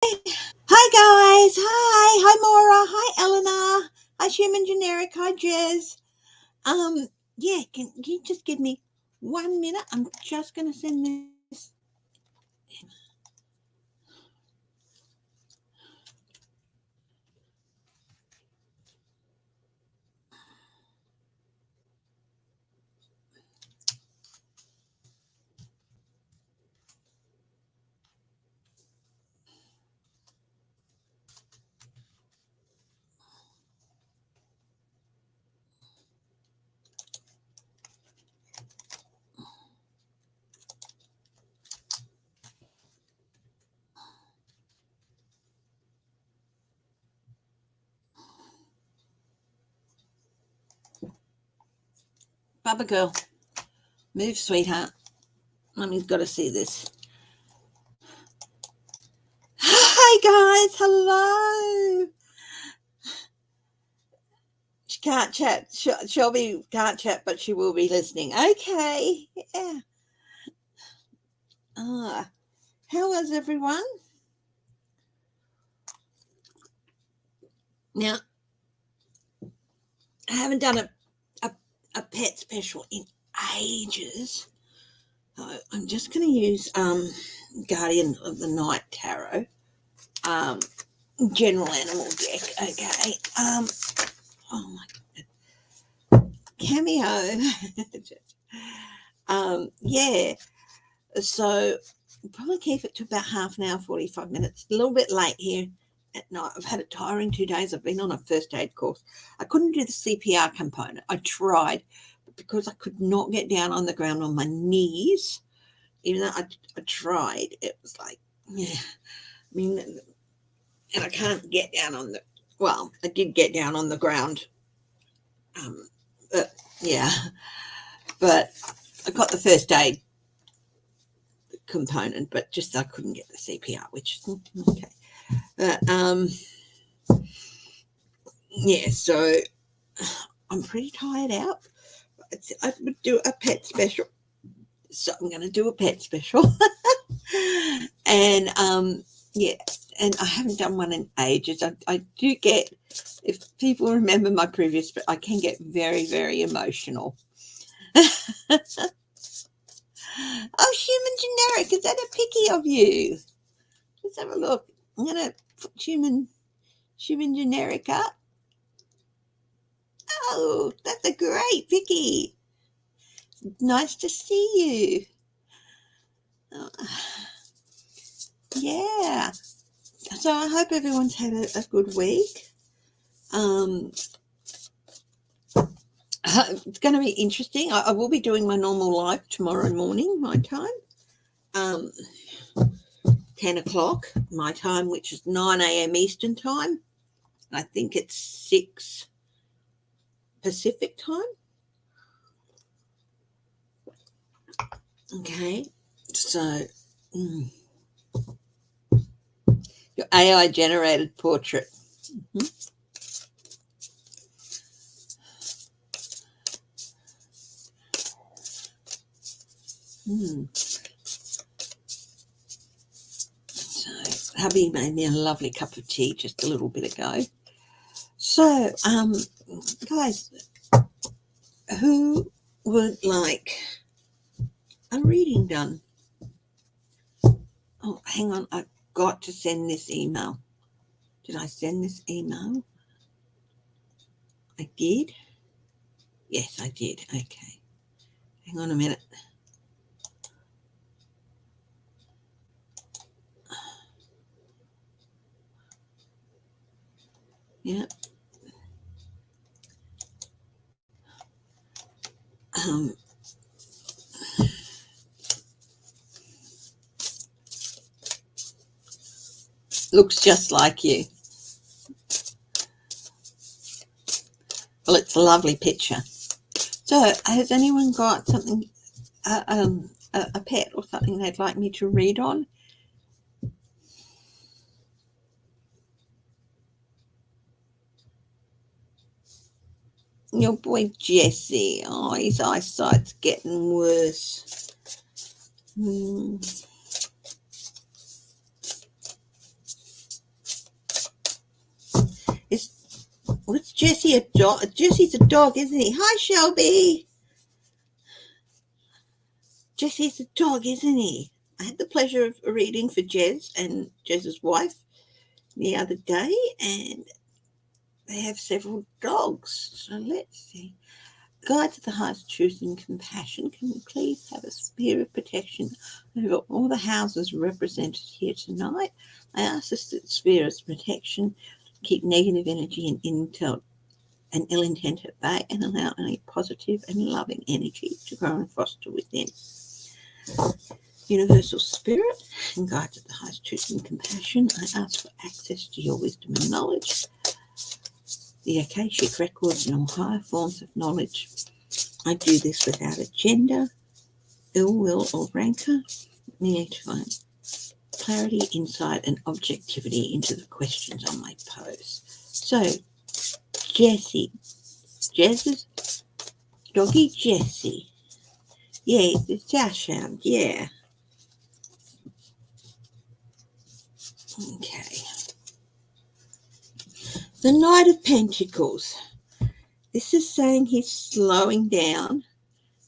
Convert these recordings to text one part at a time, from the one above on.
Hi guys, hi Maura, hi Eleanor, hi Human Generic, hi Jez. Yeah, can you just give me 1 minute? I'm just gonna send this. Bubba girl, move, sweetheart. Mummy's got to see this. Hi guys, hello. She can't chat. Shelby can't chat, but she will be listening. Okay, yeah. How is everyone? Now, I haven't done a pet special in ages. So I'm just going to use Guardian of the Night Tarot, General Animal deck. Okay. Oh my God. Cameo. Yeah. So we'll probably keep it to about half an hour, 45 minutes. A little bit late here at night. I've had a tiring 2 days. I've been on a first aid course. I couldn't do the CPR component. I tried, but because I could not get down on the ground on my knees, even though I tried, it was like, yeah. I mean, and I can't get down on the, well, I did get down on the ground. But yeah, but I got the first aid component, but just I couldn't get the CPR, which is okay. But yeah, so I'm pretty tired out. I would do a pet special, so I'm going to do a pet special, and yeah, and I haven't done one in ages. I do get, if people remember my previous, I can get very, very emotional. Oh, Human Generic, is that a picky of you? Let's have a look. I'm going to put Human Generic up. Oh, that's a great picky. Nice to see you. Oh, yeah. So I hope everyone's had a good week. It's going to be interesting. I will be doing my normal live tomorrow morning, my time. 10 o'clock my time, which is 9 a.m. Eastern time. I think it's 6 Pacific time. Okay, so your AI generated portrait. Mm-hmm. So hubby made me a lovely cup of tea just a little bit ago. So, guys, who would like a reading done? Oh, hang on. I've got to send this email. Did I send this email? I did. Yes, I did. Okay. Hang on a minute. Yeah. Looks just like you. Well, it's a lovely picture. So, has anyone got something, a pet or something they'd like me to read on? Your boy Jesse. Oh, his eyesight's getting worse. What's Jesse a dog? Jesse's a dog, isn't he? Hi, Shelby. Jesse's a dog, isn't he? I had the pleasure of reading for Jez and Jez's wife the other day, and they have several dogs. So let's see. Guide to the highest truth and compassion. Can we please have a spear of protection over all the houses represented here tonight? I ask this sphere of protection keep negative energy and ill intent at bay and allow only positive and loving energy to grow and foster within. Universal Spirit and guide to the highest truth and compassion. I ask for access to your wisdom and knowledge, the Akashic records and all higher forms of knowledge. I do this without agenda, ill will, or rancor, merely to find clarity, insight, and objectivity into the questions I might pose. So, Jez's doggy Jesse. Yeah, the sound, yeah. Okay. The Knight of Pentacles. This is saying he's slowing down.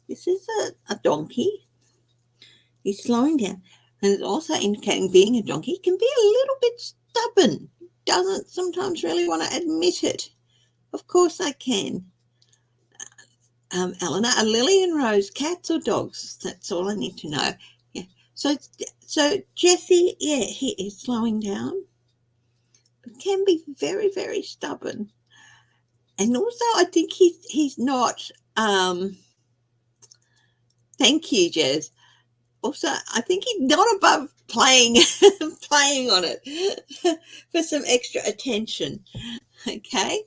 This is a donkey. He's slowing down. And it's also indicating being a donkey can be a little bit stubborn. Doesn't sometimes really want to admit it. Of course I can. Eleanor, are Lily and Rose cats or dogs? That's all I need to know. Yeah. So Jesse, yeah, he is slowing down, but can be very, very stubborn. And also, I think he's not. Thank you, Jez. Also, I think he's not above playing on it for some extra attention. Okay.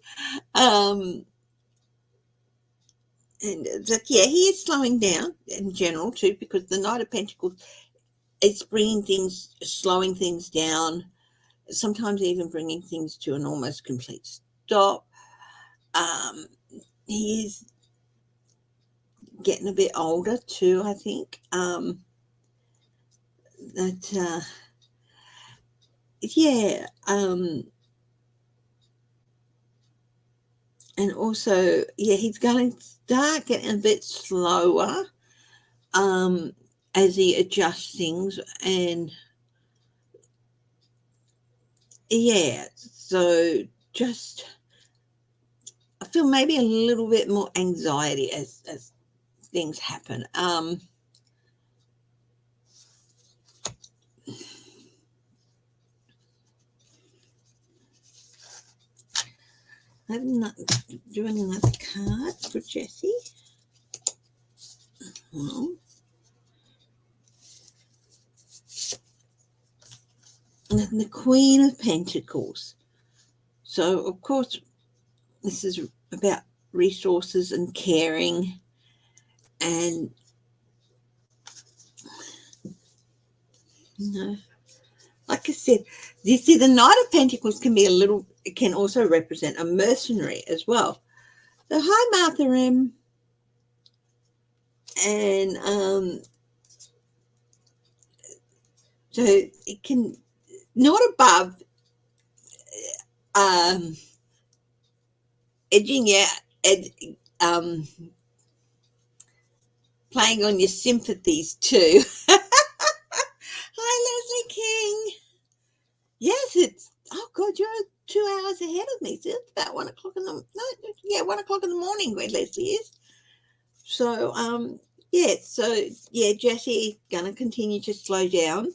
And yeah, he is slowing down in general too, because the Knight of Pentacles is slowing things down, sometimes even bringing things to an almost complete stop. He's getting a bit older too, I think. And also, yeah, he's going to start getting a bit slower as he adjusts things. And yeah, so just I feel maybe a little bit more anxiety as things happen. I'm not doing another card for Jessie. Well, and the Queen of Pentacles. So, of course, this is about resources and caring. And, like I said, you see, the Knight of Pentacles can also represent a mercenary as well. So, hi, Martha M. And so it can not above edging out, playing on your sympathies too. Hi, Leslie King. Yes, it's God, you're 2 hours ahead of me. So it's about 1 o'clock 1 o'clock in the morning where Leslie is. So Jesse gonna continue to slow down,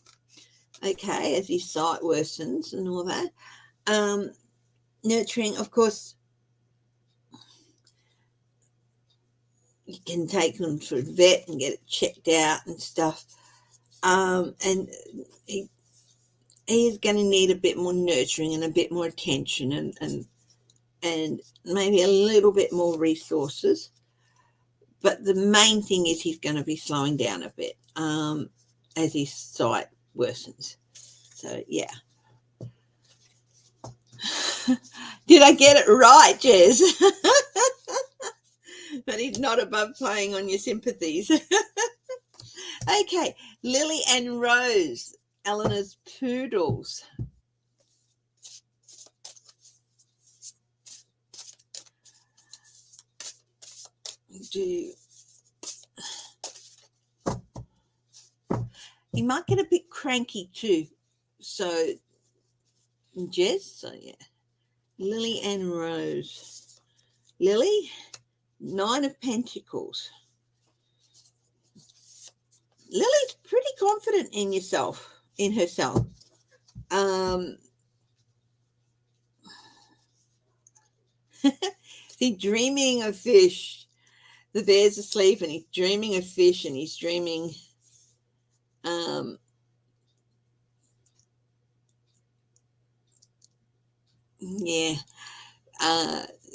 okay, as his sight worsens and all that. Nurturing, of course, you can take them to the vet and get it checked out and stuff. And he is going to need a bit more nurturing and a bit more attention and maybe a little bit more resources. But the main thing is he's going to be slowing down a bit as his sight worsens. So, yeah. Did I get it right, Jez? But he's not above playing on your sympathies. Okay, Lily and Rose, Eleanor's poodles. do. He might get a bit cranky too. So, Jess, so yeah. Lily and Rose. Lily, 9 of Pentacles. Lily's pretty confident in herself. He's dreaming of fish. The bear's asleep and he's dreaming of fish, and he's dreaming yeah.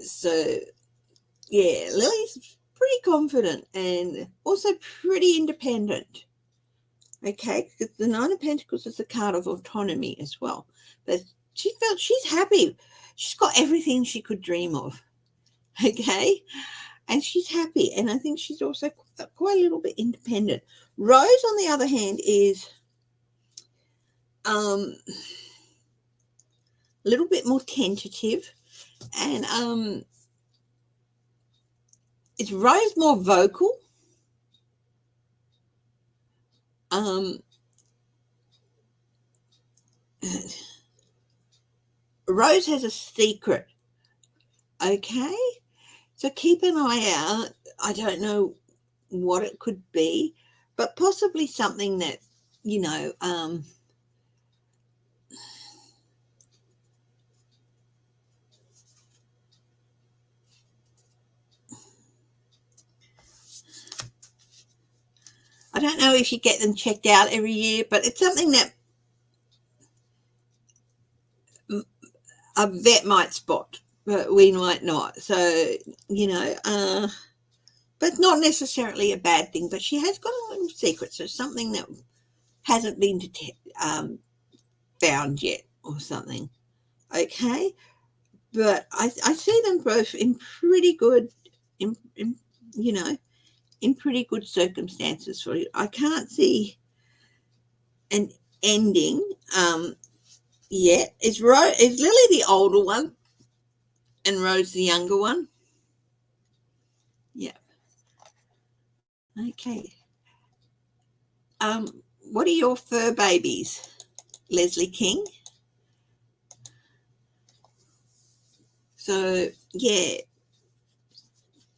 So yeah, Lily's pretty confident and also pretty independent. Okay, because the 9 of Pentacles is the card of autonomy as well. But she felt she's happy. She's got everything she could dream of. Okay, and she's happy. And I think she's also quite a little bit independent. Rose, on the other hand, is a little bit more tentative. And is Rose more vocal? Rose has a secret. Okay, so keep an eye out. I don't know what it could be, but possibly something that, you know, I don't know if you get them checked out every year, but it's something that a vet might spot, but we might not. So, you know, but it's not necessarily a bad thing. But she has got a little secret, so something that hasn't been found yet or something. Okay, but I see them both in pretty good, you know, in pretty good circumstances for you. I can't see an ending yet. Is Lily the older one and Rose the younger one? Yeah. Okay. What are your fur babies? Leslie King. So yeah.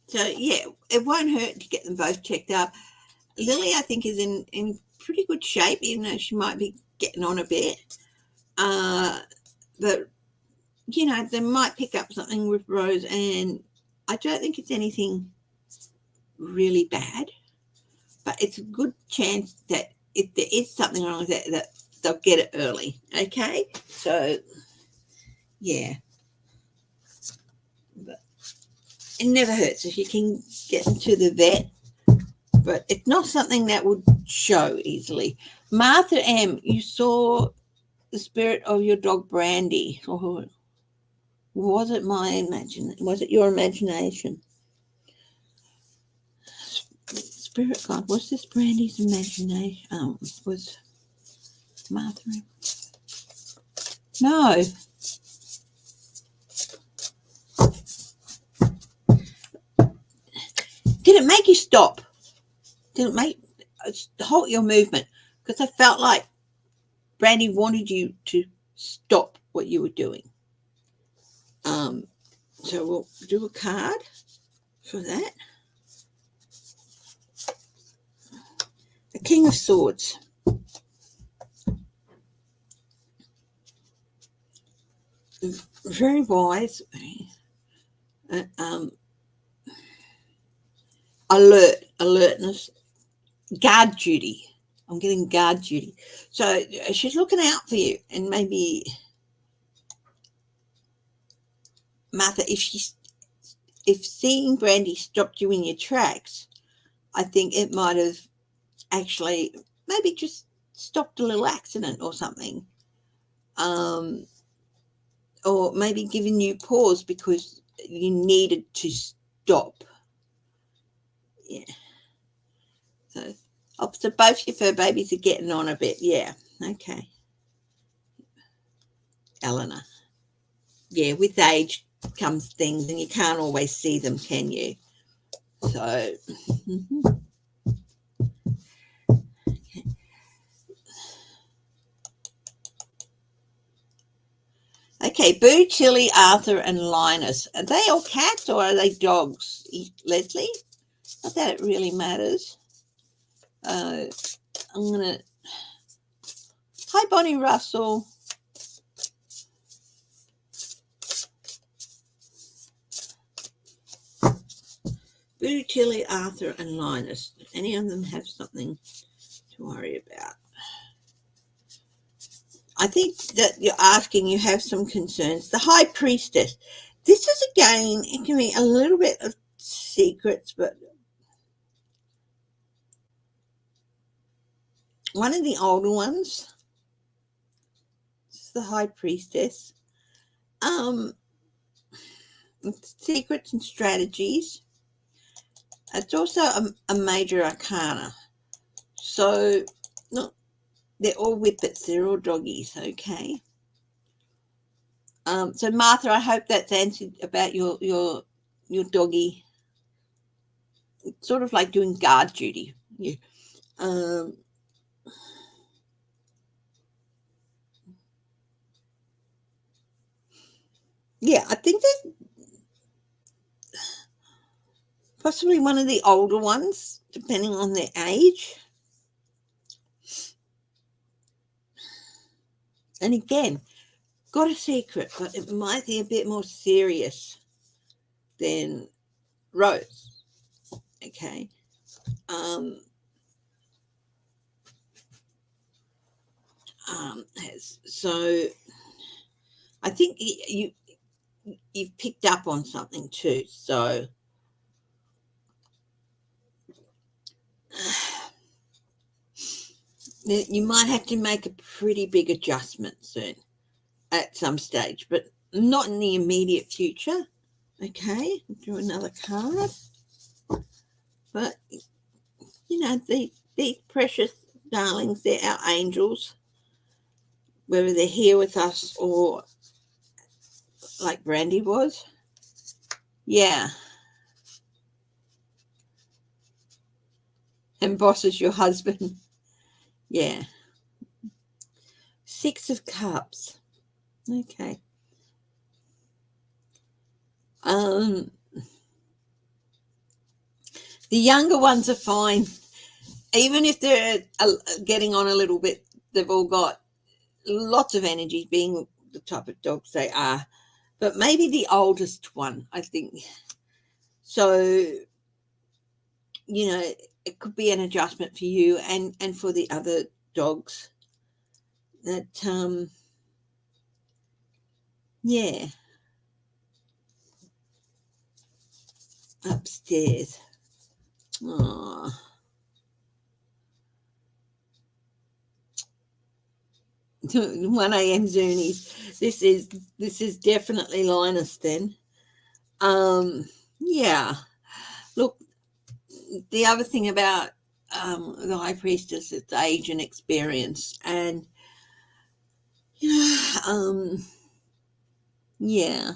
So yeah, it won't hurt to get them both checked up. Lily, I think, is in pretty good shape, even though she might be getting on a bit. But you know, they might pick up something with Rose, and I don't think it's anything really bad, but it's a good chance that if there is something wrong with that they'll get it early. Okay, so yeah, but it never hurts if you can get into the vet, but it's not something that would show easily. Martha M., you saw the spirit of your dog Brandy, or was it was it your imagination? Spirit God, was this Brandy's imagination? Was Martha M.? No. Did it make you stop? Did it make halt your movement? Because I felt like Brandy wanted you to stop what you were doing. So we'll do a card for that. The King of Swords. Very wise. Alertness, guard duty. I'm getting guard duty. So she's looking out for you, and maybe Martha, if seeing Brandy stopped you in your tracks, I think it might have actually maybe just stopped a little accident or something, or maybe given you pause because you needed to stop. Yeah. So both your fur babies are getting on a bit. Yeah. Okay. Eleanor. Yeah, with age comes things, and you can't always see them, can you? So, okay, Boo, Chili, Arthur, and Linus. Are they all cats or are they dogs, Leslie? Not that it really matters. I'm going to... Hi, Bonnie Russell. Boo, Chili, Arthur, and Linus. Do any of them have something to worry about? I think that you're asking, you have some concerns. The High Priestess. This is, again, it can be a little bit of secrets, but one of the older ones is the High Priestess. Secrets and strategies. It's also a major arcana. So, no, they're all whippets. They're all doggies, okay? So, Martha, I hope that's answered about your doggy. It's sort of like doing guard duty. Yeah. Yeah, I think that possibly one of the older ones, depending on their age. And again, got a secret, but it might be a bit more serious than Rose. Okay. So I think you've picked up on something too. So you might have to make a pretty big adjustment soon at some stage, but not in the immediate future. Okay, do another card. But, you know, these precious darlings, they're our angels, whether they're here with us or like Brandy was. Yeah. And Boss is your husband. Yeah. 6 of Cups. Okay. The younger ones are fine. Even if they're getting on a little bit, they've all got lots of energy, being the type of dogs they are. But maybe the oldest one, I think. So, you know, it could be an adjustment for you and for the other dogs. That, yeah. Upstairs. Oh. 1 a.m. Zunies. This is definitely Linus then. Yeah. Look, the other thing about the High Priestess is age and experience, and yeah, oh, yeah.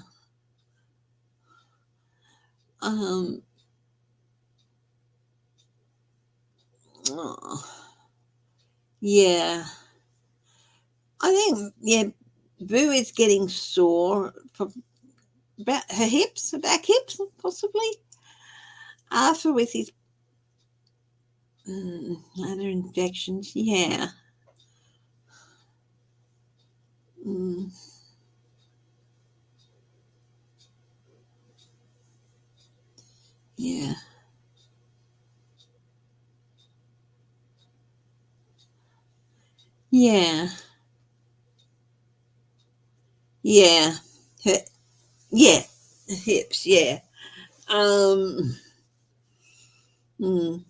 I think Boo is getting sore about her hips, her back hips, possibly. Arthur with his bladder infections, yeah. Mm, yeah. Yeah. Yeah. Her, yeah. Hips, yeah. Um, mm,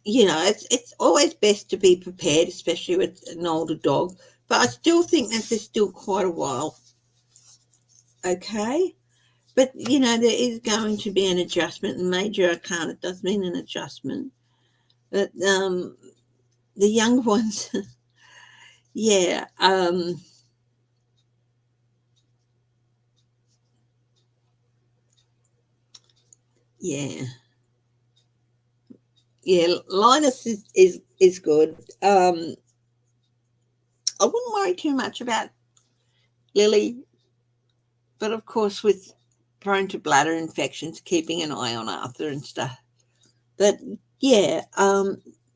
you know, it's always best to be prepared, especially with an older dog. But I still think that there's still quite a while. Okay. But, you know, there is going to be an adjustment. And major arcana does mean an adjustment. But the young ones, yeah. Yeah. Yeah, Linus is good. I wouldn't worry too much about Lily, but of course, with prone to bladder infections, keeping an eye on Arthur and stuff. But yeah,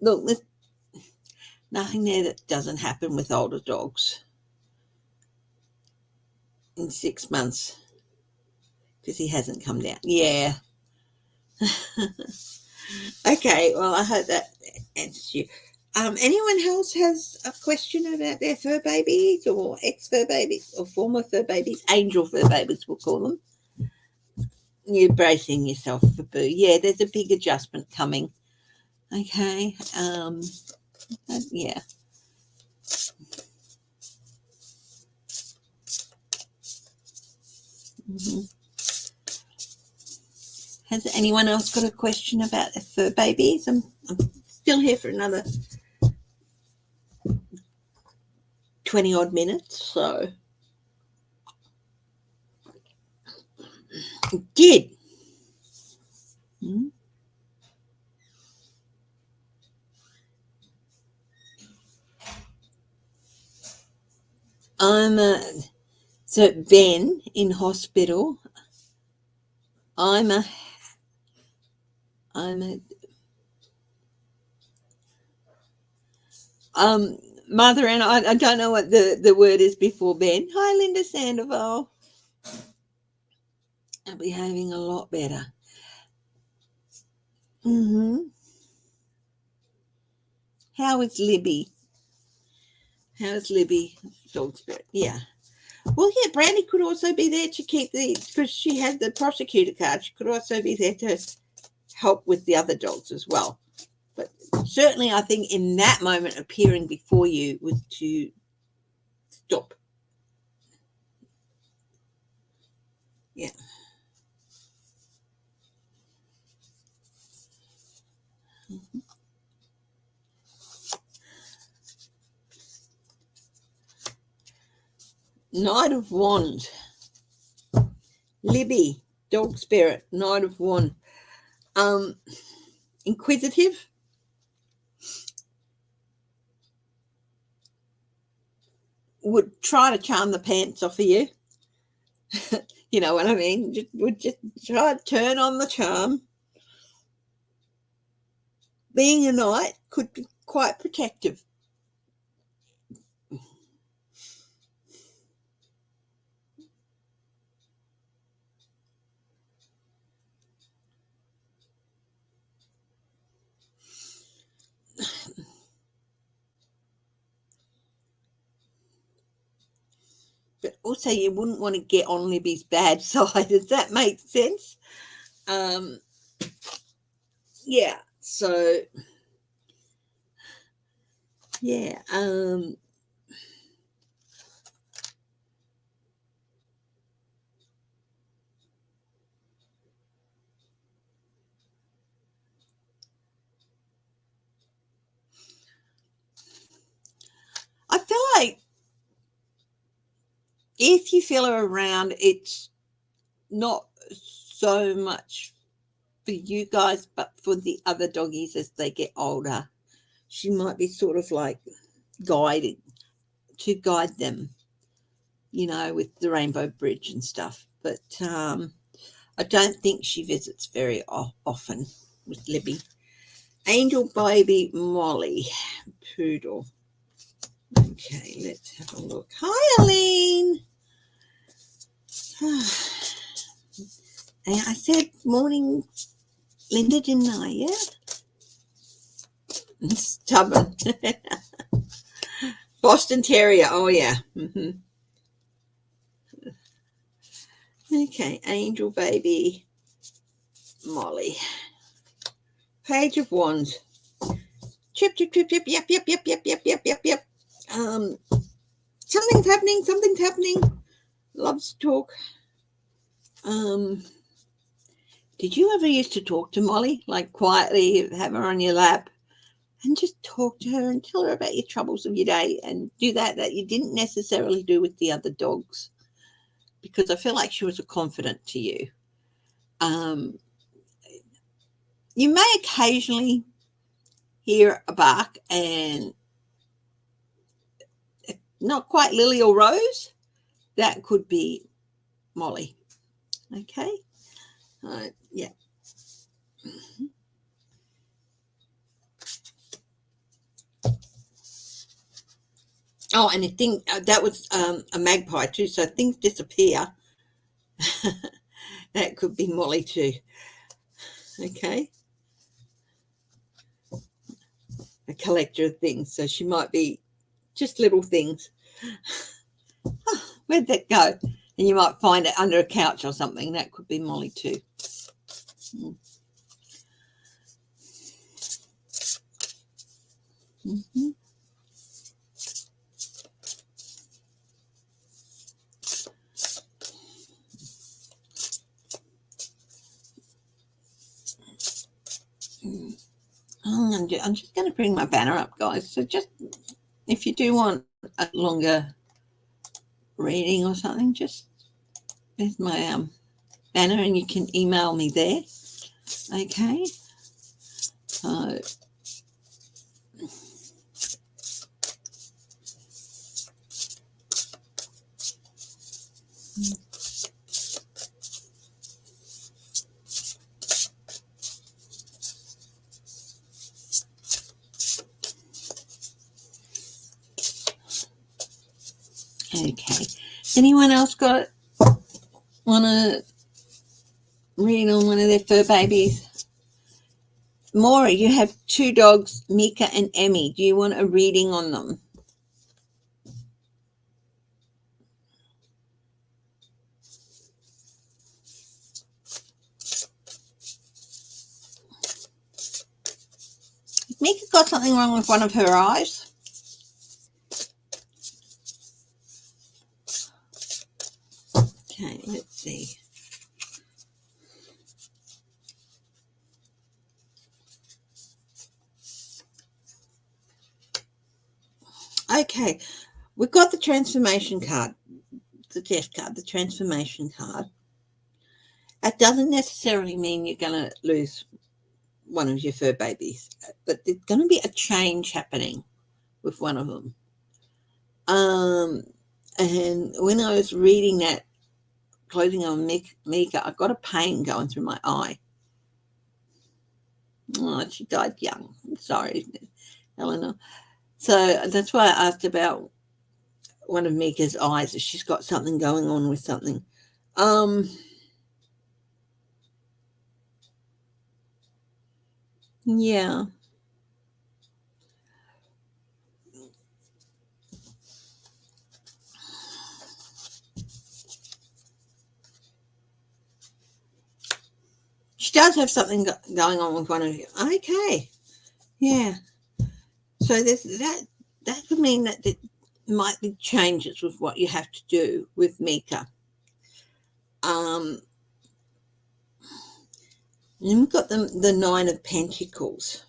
look, there's nothing there that doesn't happen with older dogs in 6 months because he hasn't come down. Yeah. Okay, well, I hope that answers you. Anyone else has a question about their fur babies or ex-fur babies or former fur babies, angel fur babies, we'll call them? You're bracing yourself for boo. Yeah, there's a big adjustment coming. Okay. Yeah. Hmm. Has anyone else got a question about their fur babies? I'm still here for another 20 odd minutes, so did. Hmm? I'm so Ben in hospital. I'm a I'm a mother, and I don't know what the word is before Ben. Hi, Linda Sandoval. I'm behaving a lot better. Mm-hmm. How is Libby? How's Libby? Dog spirit. Yeah. Well, yeah, Brandy could also be there to keep because she had the prosecutor card. She could also be there to help with the other dogs as well. But certainly, I think in that moment, appearing before you was to stop. Yeah. Knight of Wands. Libby, dog spirit, Knight of Wands. Inquisitive. Would try to charm the pants off of you. You know what I mean? Would just try to turn on the charm. Being a knight could be quite protective. But also you wouldn't want to get on Libby's bad side. Does that make sense? Um, yeah. So yeah. I feel like if you feel her around, it's not so much for you guys, but for the other doggies as they get older. She might be sort of like guiding to guide them, you know, with the Rainbow Bridge and stuff. But I don't think she visits very often with Libby. Angel baby Molly, poodle. Okay, let's have a look. Hi, Aline. I said morning, Linda, didn't I? Yeah. Stubborn. Boston Terrier. Oh, yeah. Mm-hmm. Okay, Angel baby Molly. Page of Wands. Chip, chip, chip, chip, yep, yep, yep, yep, yep, yep, yep, yep. Something's happening, something's happening. Loves to talk. Did you ever used to talk to Molly, like quietly have her on your lap and just talk to her and tell her about your troubles of your day and do that you didn't necessarily do with the other dogs? Because I feel like she was a confidant to you. Um, You may occasionally hear a bark and not quite Lily or Rose. That could be Molly. Okay. Yeah. Oh, and I think that was a magpie too. So things disappear. That could be Molly too. Okay. A collector of things. So she might be just little things. Oh, where'd that go? And you might find it under a couch or something. That could be Molly too. Mm-hmm. I'm just going to bring my banner up, guys. So just if you do want a longer reading or something, just there's my banner, and you can email me there. Okay. So okay. Anyone else want to read on one of their fur babies? Maura, you have 2 dogs, Mika and Emmy. Do you want a reading on them? Mika got something wrong with one of her eyes. Okay, let's see. Okay, we've got the transformation card, the death card, the transformation card. That doesn't necessarily mean you're going to lose one of your fur babies, but there's going to be a change happening with one of them. And when I was reading that, closing on Mika, I got a pain going through my eye. Oh, she died young. I'm sorry, Eleanor. So that's why I asked about one of Mika's eyes. She's got something going on with something. Yeah. She does have something going on with one of you. Okay. Yeah. So there's that could mean that there might be changes with what you have to do with Mika. And then we've got the 9 of Pentacles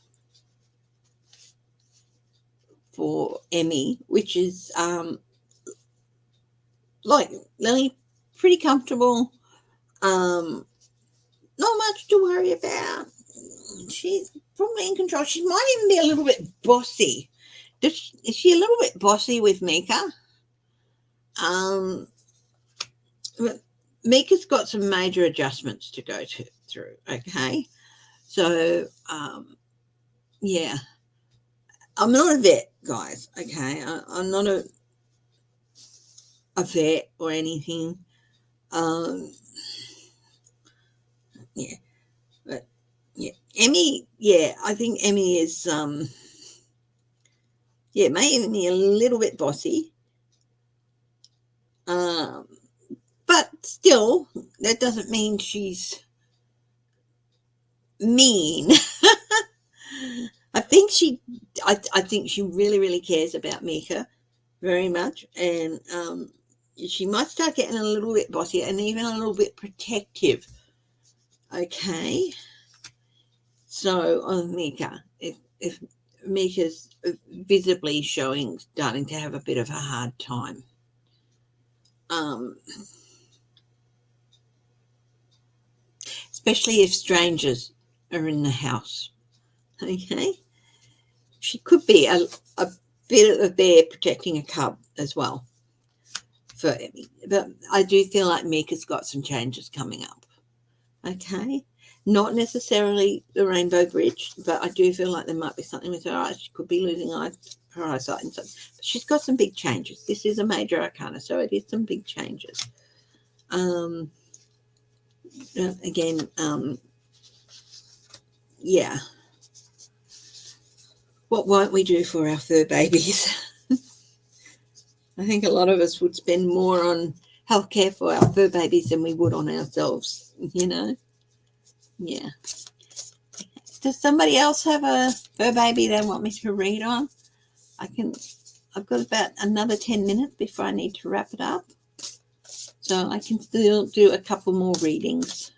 for Emmy, which is like Lily, pretty comfortable. Not much to worry about. She's probably in control. She might even be a little bit bossy. Is she a little bit bossy with Mika? Mika's got some major adjustments to go through. Okay, so yeah, I'm not a vet, guys. Okay, I'm not a vet or anything. Yeah, but yeah, Emmy. Yeah, I think Emmy is yeah, may even be a little bit bossy. But still, that doesn't mean she's mean. I think I think she really, really cares about Mika very much, and she might start getting a little bit bossy and even a little bit protective. Okay, so on Mika, if Mika's visibly starting to have a bit of a hard time. Especially if strangers are in the house. Okay. She could be a bit of a bear protecting a cub as well for Emmy. But I do feel like Mika's got some changes coming up. Okay. Not necessarily the Rainbow Bridge, but I do feel like there might be something with her eyes. She could be losing her eyesight and stuff. But she's got some big changes. This is a major arcana, so it is some big changes. Again, yeah. What won't we do for our fur babies? I think a lot of us would spend more on healthcare for our fur babies than we would on ourselves, you know? Yeah. Does somebody else have a fur baby they want me to read on? I've got about another 10 minutes before I need to wrap it up. So I can still do a couple more readings.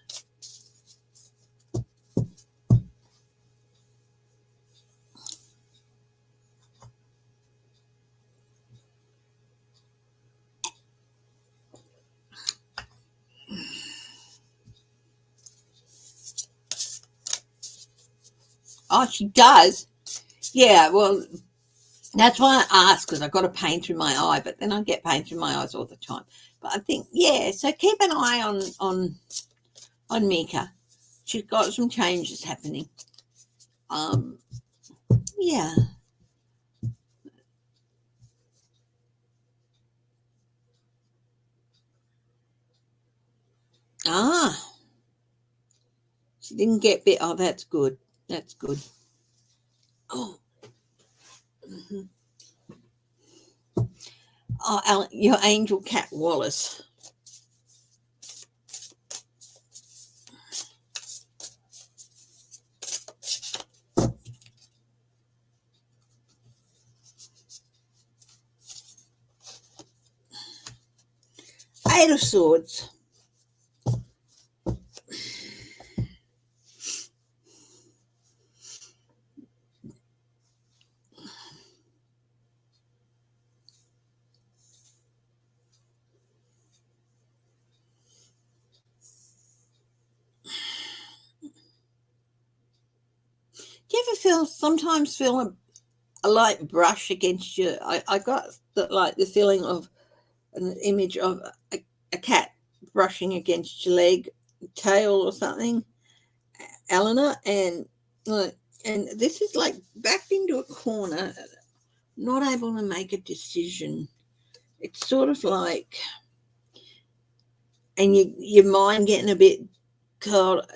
Oh, she does? Yeah, well, that's why I asked, because I've got a pain through my eye, but then I get pain through my eyes all the time. But I think, yeah, so keep an eye on Mika. She's got some changes happening. Yeah. Ah, she didn't get bit. Oh, that's good. That's good. Oh. Mm-hmm. Oh, your angel cat Wallace. Eight of Swords. Do you ever sometimes feel a light brush against you? I got the feeling of an image of a cat brushing against your leg, tail or something, Eleanor, and this is like backed into a corner, not able to make a decision. It's sort of like, and your mind getting a bit cold,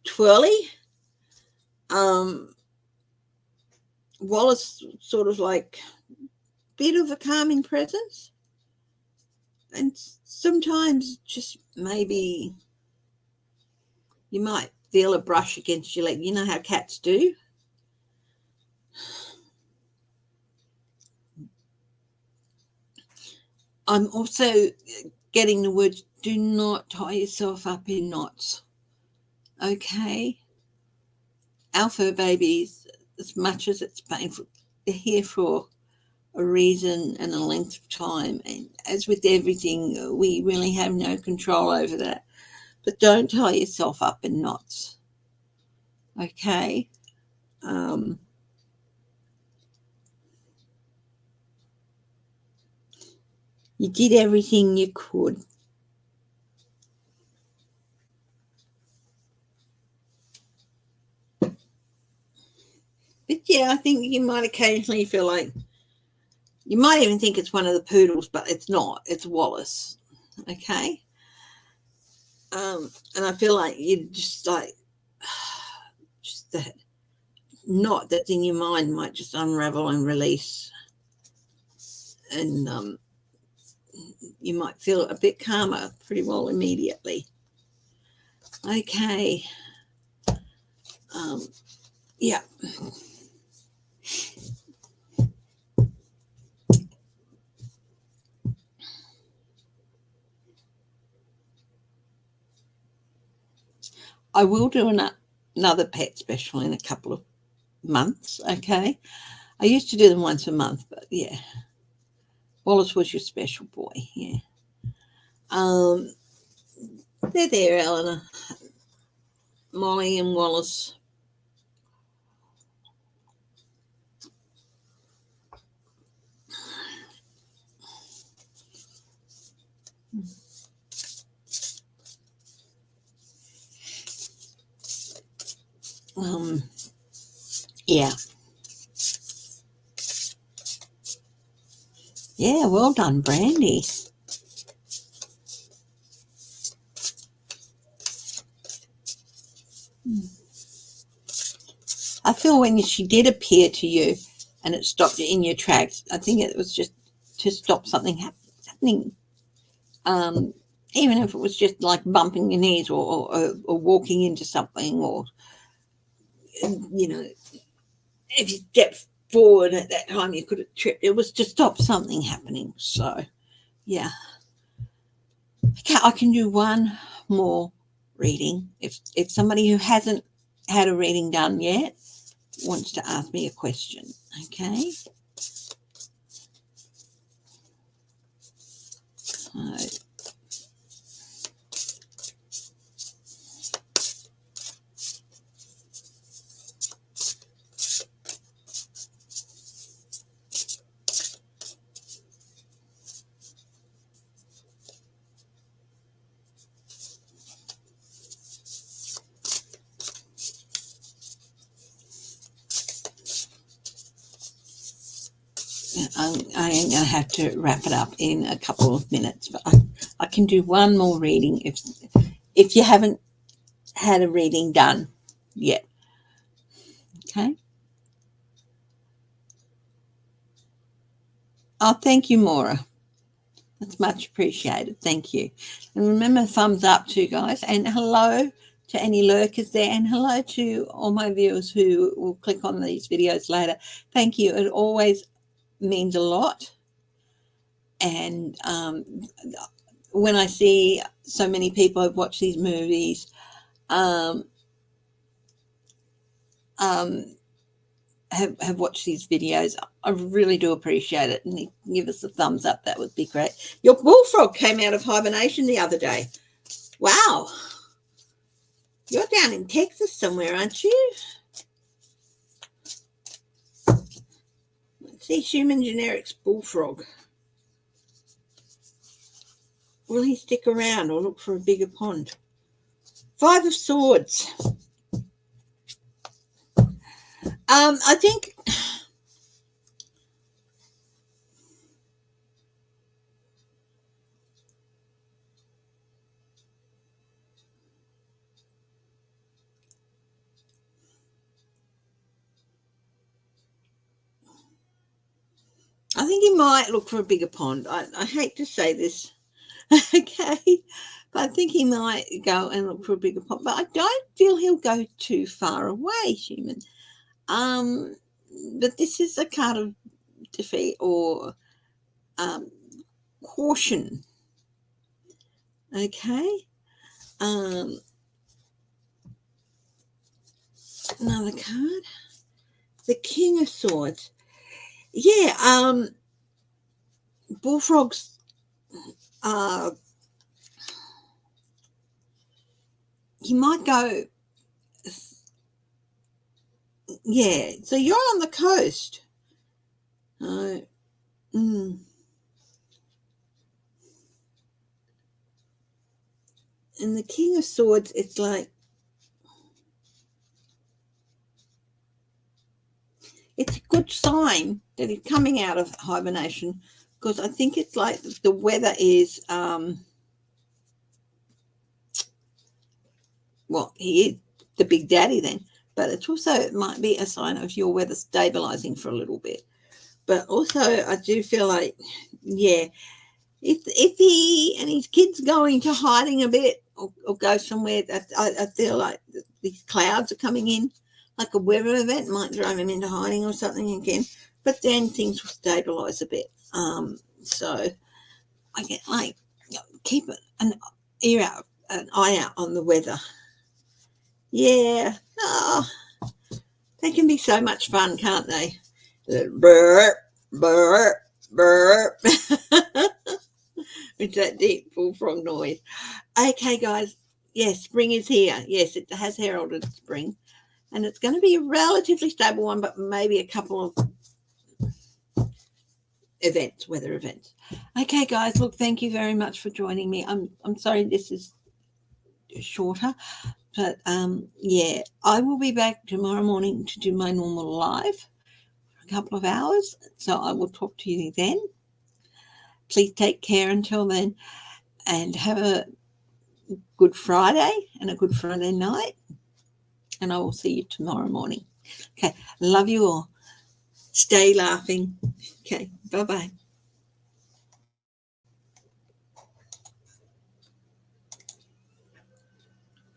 twirly. Wallace sort of like bit of a calming presence, and sometimes just maybe you might feel a brush against your leg. You know how cats do. I'm also getting the words, do not tie yourself up in knots. Okay? Our fur babies, as much as it's painful, they're here for a reason and a length of time. And as with everything, we really have no control over that. But don't tie yourself up in knots. Okay? You did everything you could. But yeah, I think you might occasionally feel like, you might even think it's one of the poodles, but it's not. It's Wallace. Okay? And I feel like you just like, just that knot that's in your mind might just unravel and release. And you might feel a bit calmer pretty well immediately. Okay. Yeah. I will do another pet special in a couple of months. Okay. I used to do them once a month, but yeah. Wallace was your special boy. Yeah. They're there, Eleanor. Molly and Wallace. Yeah. Yeah, well done, Brandy. I feel when she did appear to you and it stopped you in your tracks, I think it was just to stop something happening. Even if it was just like bumping your knees or walking into something, or, you know, if you stepped forward at that time, you could have tripped. It was to stop something happening. So, yeah. Okay, I can do one more reading. If somebody who hasn't had a reading done yet wants to ask me a question, okay? So, I'm going to have to wrap it up in a couple of minutes, but I can do one more reading if you haven't had a reading done yet. Okay. Oh, thank you, Maura. That's much appreciated. Thank you. And remember, thumbs up too, guys. And hello to any lurkers there. And hello to all my viewers who will click on these videos later. Thank you. It always means a lot. And when I see so many people have watched these movies, have watched these videos, I really do appreciate it. And give us a thumbs up. That would be great. Your bullfrog came out of hibernation the other day. Wow. You're down in Texas somewhere, aren't you? Let's see, Human Generics bullfrog. Will he stick around or look for a bigger pond? 5 of Swords. I think he might look for a bigger pond. I hate to say this, okay, but I think he might go and look for a bigger pond. But I don't feel he'll go too far away, Human. But this is a card of defeat or caution. Okay. Another card. The King of Swords. Yeah, bullfrogs he might go, yeah, so you're on the coast. And the King of Swords, it's like, it's a good sign that he's coming out of hibernation, because I think it's like the weather is, well, he is the big daddy then, but it's also, it might be a sign of your weather stabilizing for a little bit. But also, I do feel like, yeah, if he and his kids go into hiding a bit or go somewhere, that I feel like these clouds are coming in, like a weather event might throw him into hiding or something again. But then things will stabilize a bit. So I get like, keep an eye out on the weather. Yeah. Oh, they can be so much fun, can't they? Burp, burp, burp. It's that deep bullfrog noise. Okay, guys. Yes, spring is here. Yes, it has heralded spring. And it's going to be a relatively stable one, but maybe a couple of, events, weather events. Okay, guys, look, thank you very much for joining me. I'm sorry this is shorter, but yeah, I will be back tomorrow morning to do my normal live for a couple of hours. So I will talk to you then. Please take care until then, and have a good Friday and a good Friday night. And I will see you tomorrow morning. Okay, love you all. Stay laughing. Okay, bye-bye.